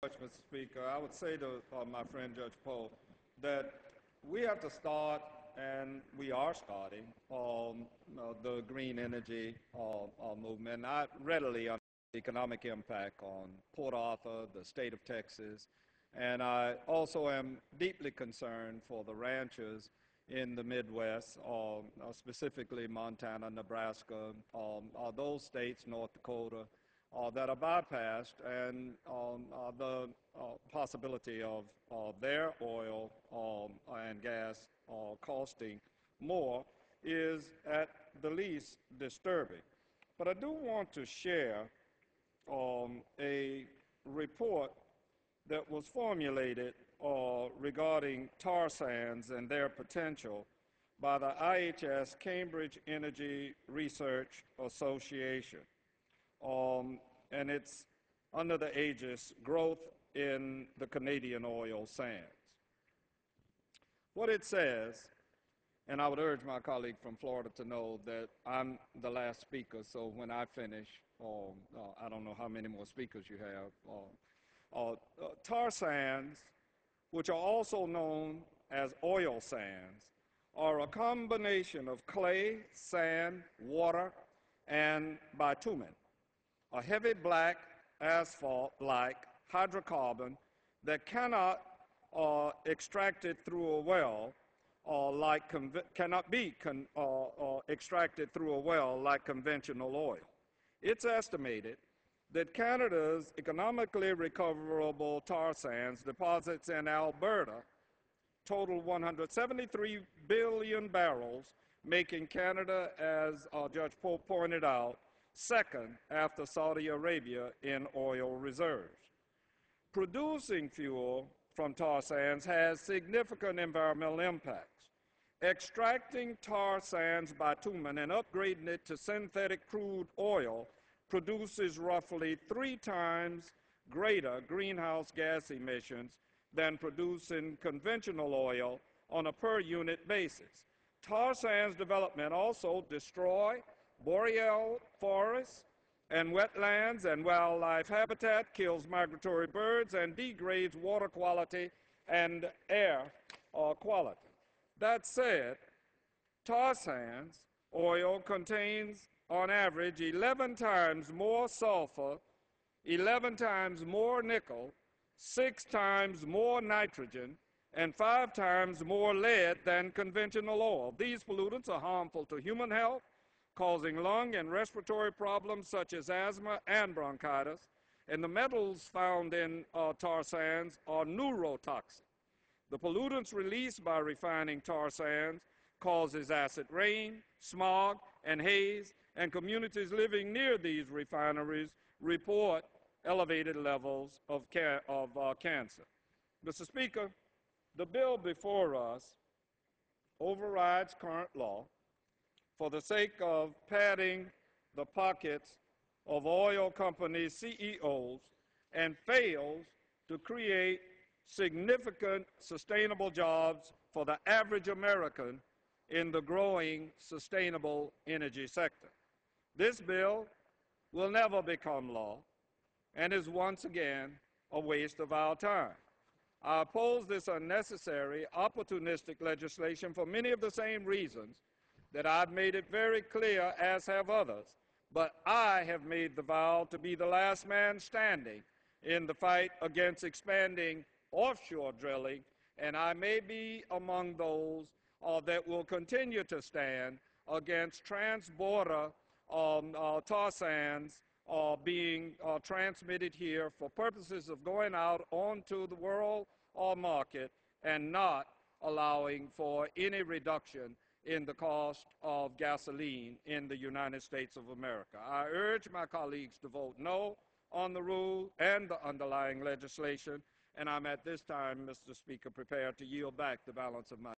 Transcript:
much, Mr. Speaker. I would say to my friend Judge Poe that we have to start, and we are starting, the green energy movement. I readily understand the economic impact on Port Arthur, the state of Texas, and I also am deeply concerned for the ranchers in the Midwest, specifically Montana, Nebraska, those states, North Dakota, that are bypassed, and the possibility of their oil and gas costing more is at the least disturbing. But I do want to share a report that was formulated regarding tar sands and their potential by the IHS Cambridge Energy Research Association. And it's under the aegis Growth in the Canadian Oil Sands. What it says, and I would urge my colleague from Florida to know that I'm the last speaker, so when I finish, I don't know how many more speakers you have. Tar sands, which are also known as oil sands, are a combination of clay, sand, water, and bitumen, a heavy black asphalt-like hydrocarbon that cannot extracted through a well, cannot be extracted through a well like conventional oil. It's estimated that Canada's economically recoverable tar sands deposits in Alberta total 173 billion barrels, making Canada, as Judge Pope pointed out, second after Saudi Arabia in oil reserves. Producing fuel from tar sands has significant environmental impacts. Extracting tar sands bitumen and upgrading it to synthetic crude oil produces roughly 3 times greater greenhouse gas emissions than producing conventional oil on a per unit basis. Tar sands development also destroy boreal forests and wetlands and wildlife habitat, kills migratory birds, and degrades water quality and air quality. That said, tar sands oil contains on average 11 times more sulfur, 11 times more nickel, 6 times more nitrogen, and 5 times more lead than conventional oil. These pollutants are harmful to human health, causing lung and respiratory problems such as asthma and bronchitis, and the metals found in tar sands are neurotoxic. The pollutants released by refining tar sands causes acid rain, smog, and haze, and communities living near these refineries report elevated levels of cancer. Mr. Speaker, the bill before us overrides current law for the sake of padding the pockets of oil companies' CEOs and fails to create significant sustainable jobs for the average American in the growing sustainable energy sector. This bill will never become law and is once again a waste of our time. I oppose this unnecessary, opportunistic legislation for many of the same reasons that I've made it very clear, as have others, but I have made the vow to be the last man standing in the fight against expanding offshore drilling, and I may be among those that will continue to stand against transborder tar sands being transmitted here for purposes of going out onto the world market and not allowing for any reduction in the cost of gasoline in the United States of America. I urge my colleagues to vote no on the rule and the underlying legislation, and I'm at this time, Mr. Speaker, prepared to yield back the balance of my